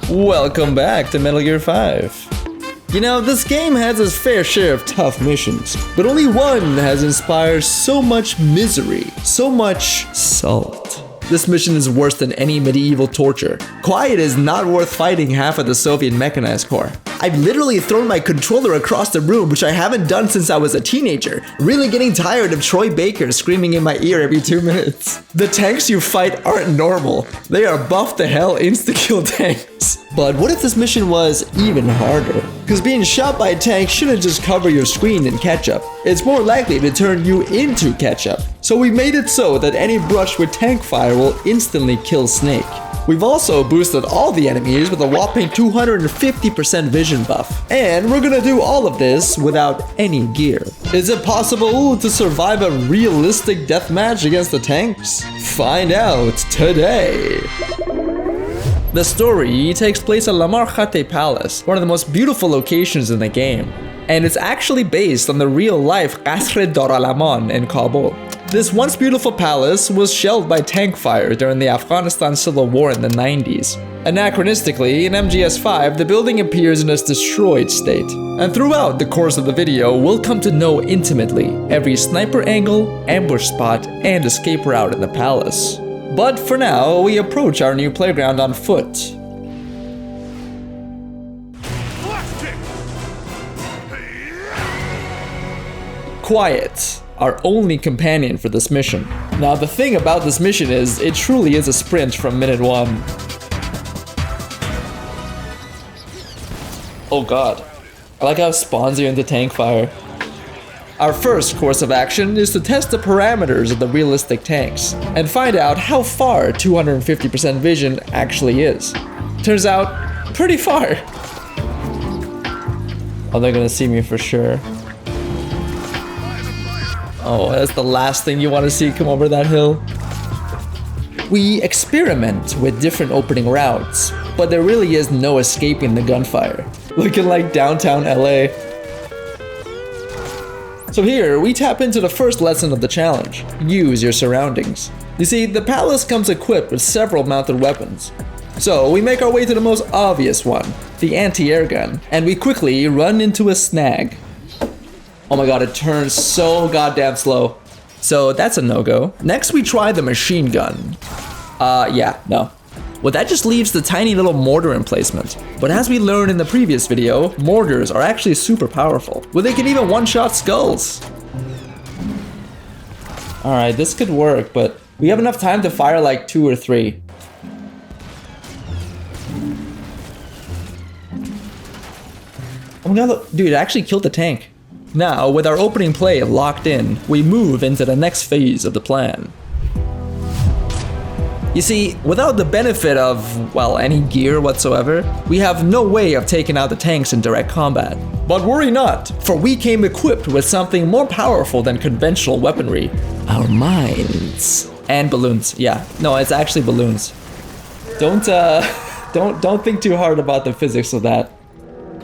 Welcome back to Metal Gear 5. You know, this game has its fair share of tough missions, but only one has inspired so much misery, so much salt. This mission is worse than any medieval torture. Quiet is not worth fighting half of the Soviet mechanized corps. I've literally thrown my controller across the room, which I haven't done since I was a teenager, really getting tired of Troy Baker screaming in my ear every 2 minutes. The tanks you fight aren't normal. They are buff to hell insta-kill tanks. But what if this mission was even harder? Because being shot by a tank shouldn't just cover your screen in ketchup. It's more likely to turn you into ketchup. So we made it so that any brush with tank fire will instantly kill Snake. We've also boosted all the enemies with a whopping 250% vision buff. And we're gonna do all of this without any gear. Is it possible to survive a realistic deathmatch against the tanks? Find out today. The story takes place at La Marjate Palace, one of the most beautiful locations in the game. And it's actually based on the real-life Qasr Doralamon in Kabul. This once beautiful palace was shelled by tank fire during the Afghanistan Civil War in the 90s. Anachronistically, in MGS5, the building appears in its destroyed state. And throughout the course of the video, we'll come to know intimately every sniper angle, ambush spot, and escape route in the palace. But for now, we approach our new playground on foot. Quiet, our only companion for this mission. Now the thing about this mission is, it truly is a sprint from minute 1. Oh god, I like how it spawns you into tank fire. Our first course of action is to test the parameters of the realistic tanks, and find out how far 250% vision actually is. Turns out, pretty far. Oh, they're gonna see me for sure. Oh, that's the last thing you want to see come over that hill. We experiment with different opening routes, but there really is no escaping the gunfire. Looking like downtown LA. So here, we tap into the first lesson of the challenge. Use your surroundings. You see, the palace comes equipped with several mounted weapons. So we make our way to the most obvious one, the anti-air gun, and we quickly run into a snag. Oh my god, it turns so goddamn slow. So that's a no-go. Next we try the machine gun. Yeah, no. Well, that just leaves the tiny little mortar emplacement. But as we learned in the previous video, mortars are actually super powerful. Well, they can even one-shot skulls. Alright, this could work, but we have enough time to fire like 2 or 3. Oh my god, look. Dude, it actually killed the tank. Now, with our opening play locked in, we move into the next phase of the plan. You see, without the benefit of, well, any gear whatsoever, we have no way of taking out the tanks in direct combat. But worry not, for we came equipped with something more powerful than conventional weaponry. Our minds. And balloons, yeah. No, it's actually balloons. Don't think too hard about the physics of that.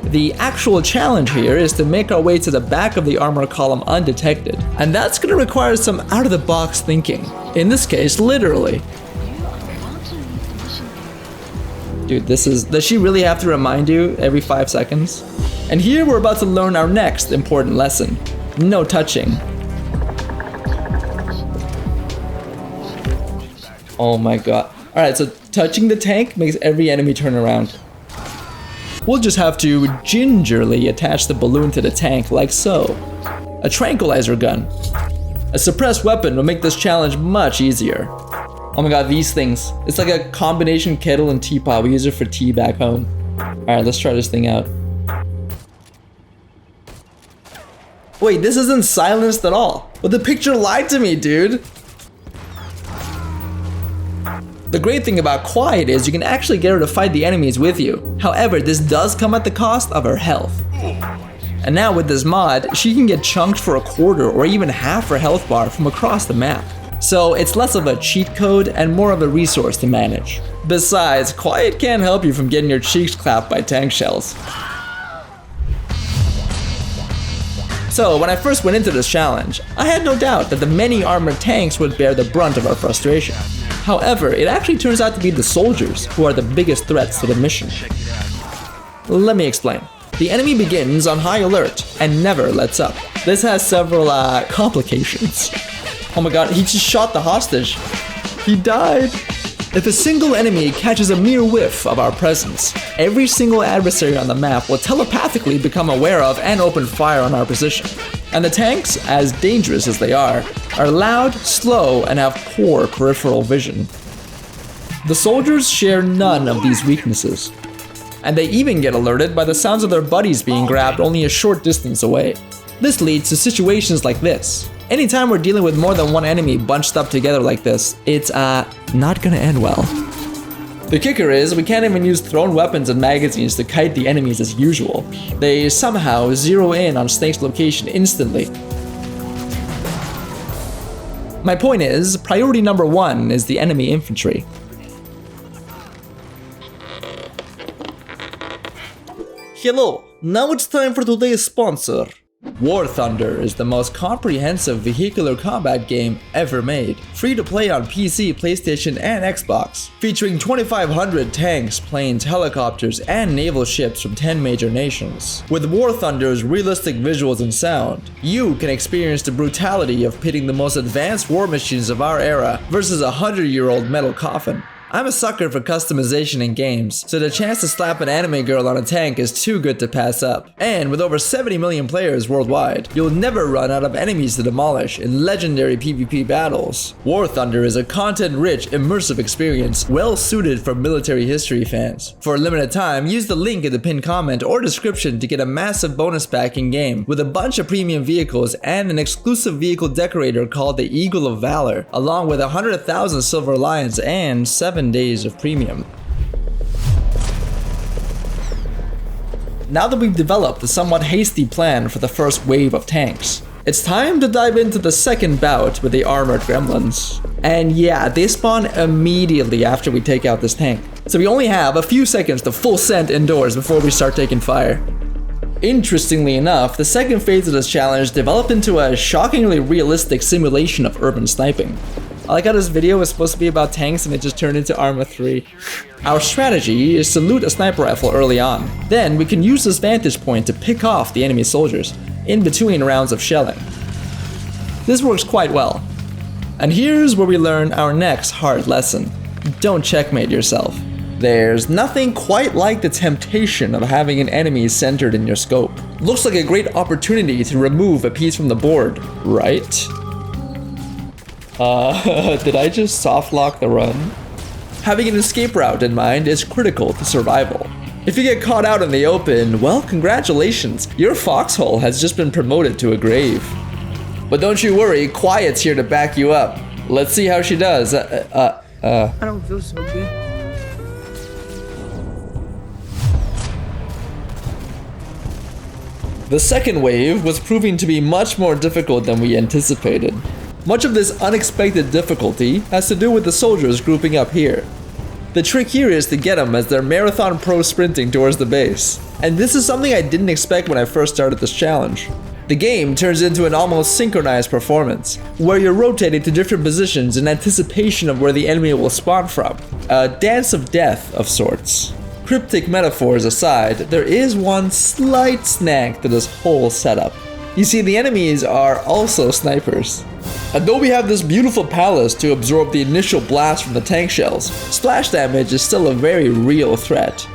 The actual challenge here is to make our way to the back of the armor column undetected, and that's gonna require some out-of-the-box thinking. In this case, literally. Dude, does she really have to remind you every 5 seconds? And here we're about to learn our next important lesson. No touching. Oh my god. Alright, so touching the tank makes every enemy turn around. We'll just have to gingerly attach the balloon to the tank like so. A tranquilizer gun. A suppressed weapon will make this challenge much easier. Oh my god, these things. It's like a combination kettle and teapot. We use it for tea back home. Alright, let's try this thing out. Wait, this isn't silenced at all. But the picture lied to me, dude. The great thing about Quiet is you can actually get her to fight the enemies with you. However, this does come at the cost of her health. And now with this mod, she can get chunked for a quarter or even half her health bar from across the map. So it's less of a cheat code and more of a resource to manage. Besides, Quiet can't help you from getting your cheeks clapped by tank shells. So when I first went into this challenge, I had no doubt that the many armored tanks would bear the brunt of our frustration. However, it actually turns out to be the soldiers who are the biggest threats to the mission. Let me explain. The enemy begins on high alert and never lets up. This has several complications. Oh my god, he just shot the hostage. He died. If a single enemy catches a mere whiff of our presence, every single adversary on the map will telepathically become aware of and open fire on our position. And the tanks, as dangerous as they are loud, slow, and have poor peripheral vision. The soldiers share none of these weaknesses. And they even get alerted by the sounds of their buddies being grabbed only a short distance away. This leads to situations like this. Anytime we're dealing with more than one enemy bunched up together like this, it's not gonna end well. The kicker is, we can't even use thrown weapons and magazines to kite the enemies as usual. They somehow zero in on Snake's location instantly. My point is, priority number 1 is the enemy infantry. Hello, now it's time for today's sponsor. War Thunder is the most comprehensive vehicular combat game ever made. Free to play on PC, PlayStation, and Xbox. Featuring 2,500 tanks, planes, helicopters, and naval ships from 10 major nations. With War Thunder's realistic visuals and sound, you can experience the brutality of pitting the most advanced war machines of our era versus a 100-year-old metal coffin. I'm a sucker for customization in games, so the chance to slap an anime girl on a tank is too good to pass up. And with over 70 million players worldwide, you'll never run out of enemies to demolish in legendary PvP battles. War Thunder is a content-rich, immersive experience well suited for military history fans. For a limited time, use the link in the pinned comment or description to get a massive bonus pack in-game with a bunch of premium vehicles and an exclusive vehicle decorator called the Eagle of Valor, along with 100,000 silver lions and 7 days of premium. Now that we've developed a somewhat hasty plan for the first wave of tanks, it's time to dive into the second bout with the armored gremlins. And yeah, they spawn immediately after we take out this tank. So we only have a few seconds to full send indoors before we start taking fire. Interestingly enough, the second phase of this challenge developed into a shockingly realistic simulation of urban sniping. I like how this video was supposed to be about tanks and it just turned into Arma 3. Our strategy is to loot a sniper rifle early on. Then we can use this vantage point to pick off the enemy soldiers in between rounds of shelling. This works quite well. And here's where we learn our next hard lesson. Don't checkmate yourself. There's nothing quite like the temptation of having an enemy centered in your scope. Looks like a great opportunity to remove a piece from the board, right? Did I just soft lock the run? Having an escape route in mind is critical to survival. If you get caught out in the open, well, congratulations. Your foxhole has just been promoted to a grave. But don't you worry, Quiet's here to back you up. Let's see how she does. I don't feel so good. The second wave was proving to be much more difficult than we anticipated. Much of this unexpected difficulty has to do with the soldiers grouping up here. The trick here is to get them as they're marathon pro sprinting towards the base. And this is something I didn't expect when I first started this challenge. The game turns into an almost synchronized performance, where you're rotating to different positions in anticipation of where the enemy will spawn from. A dance of death of sorts. Cryptic metaphors aside, there is one slight snag to this whole setup. You see, the enemies are also snipers. And though we have this beautiful palace to absorb the initial blast from the tank shells, splash damage is still a very real threat.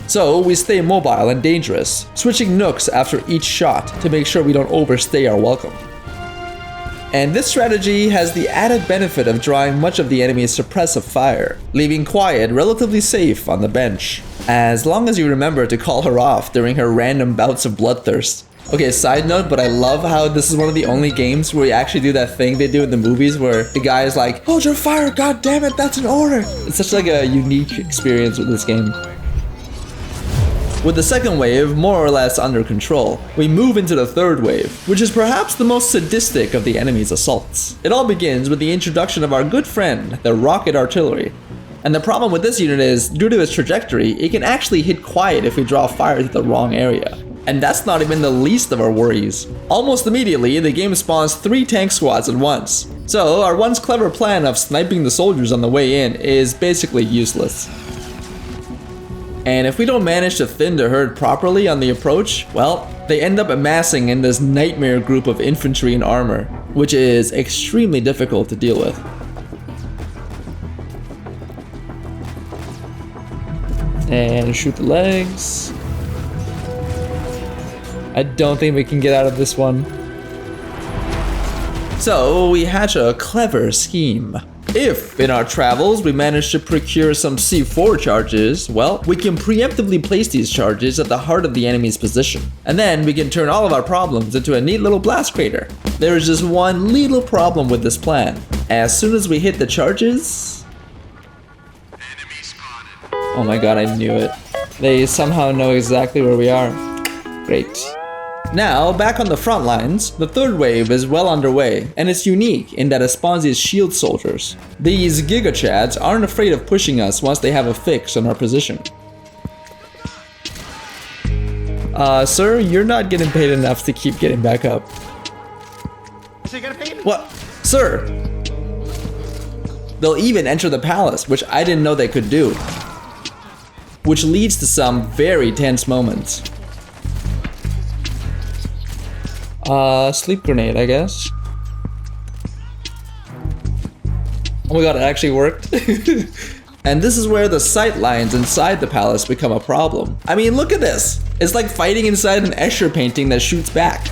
So we stay mobile and dangerous, switching nooks after each shot to make sure we don't overstay our welcome. And this strategy has the added benefit of drawing much of the enemy's suppressive fire, leaving Quiet relatively safe on the bench, as long as you remember to call her off during her random bouts of bloodthirst. Okay, side note, but I love how this is one of the only games where you actually do that thing they do in the movies where the guy is like, hold your fire, god damn it, that's an order. It's such like a unique experience with this game. With the second wave more or less under control, we move into the third wave, which is perhaps the most sadistic of the enemy's assaults. It all begins with the introduction of our good friend, the rocket artillery. And the problem with this unit is, due to its trajectory, it can actually hit Quiet if we draw fire to the wrong area. And that's not even the least of our worries. Almost immediately, the game spawns 3 tank squads at once. So our once clever plan of sniping the soldiers on the way in is basically useless. And if we don't manage to thin the herd properly on the approach, well, they end up amassing in this nightmare group of infantry and armor, which is extremely difficult to deal with. And shoot the legs. I don't think we can get out of this one. So we hatch a clever scheme. If, in our travels, we manage to procure some C4 charges, well, we can preemptively place these charges at the heart of the enemy's position. And then we can turn all of our problems into a neat little blast crater. There is just one little problem with this plan. As soon as we hit the charges... Oh my god, I knew it. They somehow know exactly where we are. Great. Now, back on the front lines, the third wave is well underway, and it's unique in that it spawns these shield soldiers. These Giga Chads aren't afraid of pushing us once they have a fix on our position. Sir, you're not getting paid enough to keep getting back up. What? Sir! They'll even enter the palace, which I didn't know they could do. Which leads to some very tense moments. Sleep grenade, I guess. Oh my god, it actually worked. And this is where the sight lines inside the palace become a problem. I mean, look at this. It's like fighting inside an Escher painting that shoots back.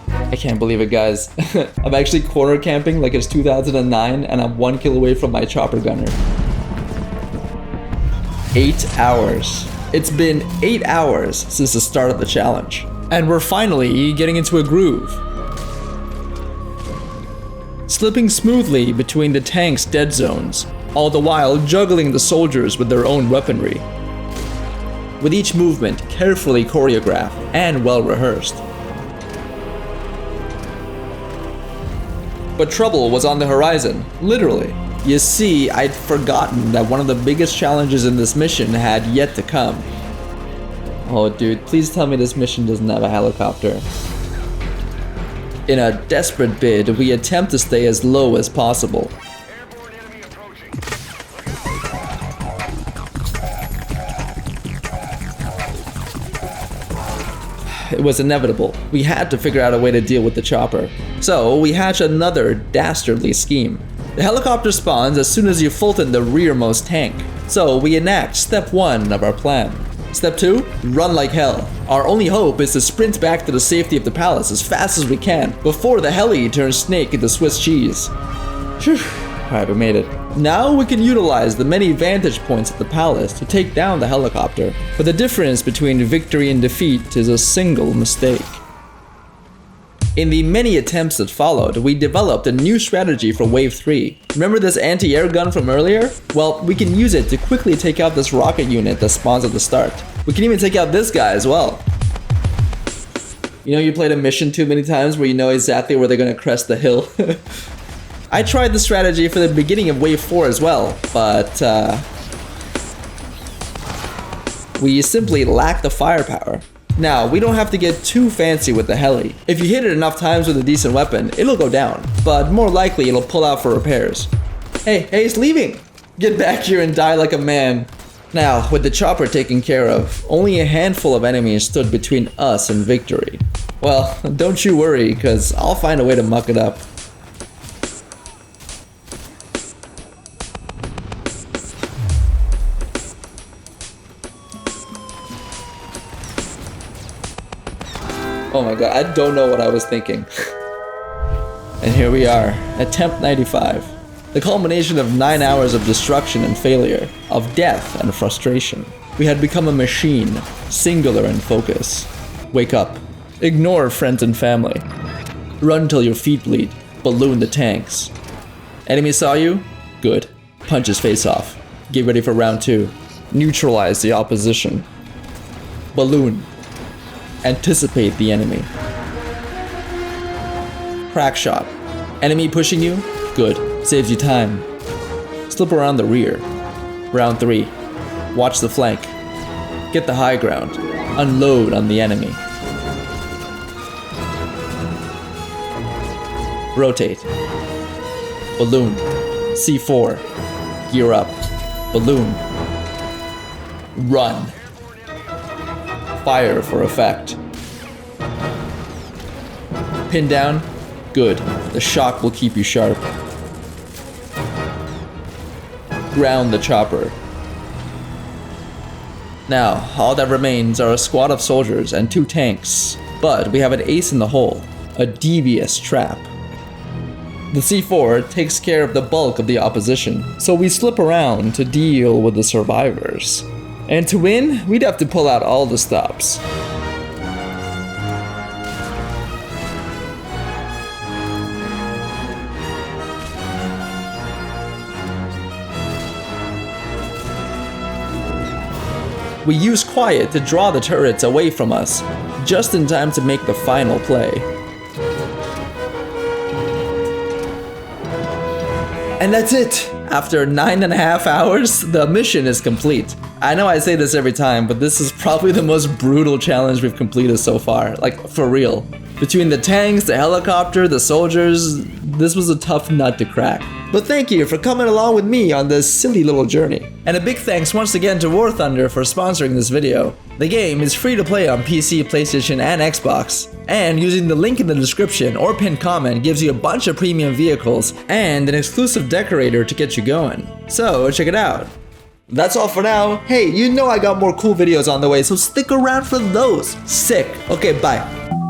I can't believe it, guys. I'm actually corner camping like it's 2009 and I'm 1 kill away from my chopper gunner. 8 hours. It's been 8 hours since the start of the challenge. And we're finally getting into a groove. Slipping smoothly between the tank's dead zones, all the while juggling the soldiers with their own weaponry. With each movement carefully choreographed and well rehearsed. But trouble was on the horizon, literally. You see, I'd forgotten that one of the biggest challenges in this mission had yet to come. Oh dude, please tell me this mission doesn't have a helicopter. In a desperate bid, we attempt to stay as low as possible. It was inevitable. We had to figure out a way to deal with the chopper. So we hatch another dastardly scheme. The helicopter spawns as soon as you Fulton the rearmost tank. So we enact step 1 of our plan. Step 2, run like hell. Our only hope is to sprint back to the safety of the palace as fast as we can before the heli turns Snake into Swiss cheese. Phew. Alright, we made it. Now we can utilize the many vantage points at the palace to take down the helicopter. But the difference between victory and defeat is a single mistake. In the many attempts that followed, we developed a new strategy for Wave 3. Remember this anti-air gun from earlier? Well, we can use it to quickly take out this rocket unit that spawns at the start. We can even take out this guy as well. You know, you played a mission too many times where you know exactly where they're gonna crest the hill. I tried the strategy for the beginning of Wave 4 as well, but we simply lack the firepower. Now, we don't have to get too fancy with the heli. If you hit it enough times with a decent weapon, it'll go down, but more likely it'll pull out for repairs. Hey, it's leaving! Get back here and die like a man. Now, with the chopper taken care of, only a handful of enemies stood between us and victory. Well, don't you worry, cause I'll find a way to muck it up. Oh my god, I don't know what I was thinking. And here we are, attempt 95. The culmination of 9 hours of destruction and failure, of death and frustration. We had become a machine, singular in focus. Wake up. Ignore friends and family. Run till your feet bleed. Balloon the tanks. Enemy saw you? Good. Punch his face off. Get ready for round 2. Neutralize the opposition. Balloon. Anticipate the enemy. Crack shot. Enemy pushing you? Good. Saves you time. Slip around the rear. Round 3. Watch the flank. Get the high ground. Unload on the enemy. Rotate. Balloon. C4. Gear up. Balloon. Run. Fire for effect. Pin down. Good. The shock will keep you sharp. Ground the chopper. Now, all that remains are a squad of soldiers and 2 tanks. But we have an ace in the hole. A devious trap. The C4 takes care of the bulk of the opposition, so we slip around to deal with the survivors. And to win, we'd have to pull out all the stops. We use quiet to draw the turrets away from us, just in time to make the final play. And that's it! After 9.5 hours, the mission is complete. I know I say this every time, but this is probably the most brutal challenge we've completed so far, like for real. Between the tanks, the helicopter, the soldiers, this was a tough nut to crack. But thank you for coming along with me on this silly little journey. And a big thanks once again to War Thunder for sponsoring this video. The game is free to play on PC, PlayStation, and Xbox. And using the link in the description or pinned comment gives you a bunch of premium vehicles and an exclusive decorator to get you going. So check it out. That's all for now. Hey, you know I got more cool videos on the way, so stick around for those. Sick. Okay, bye.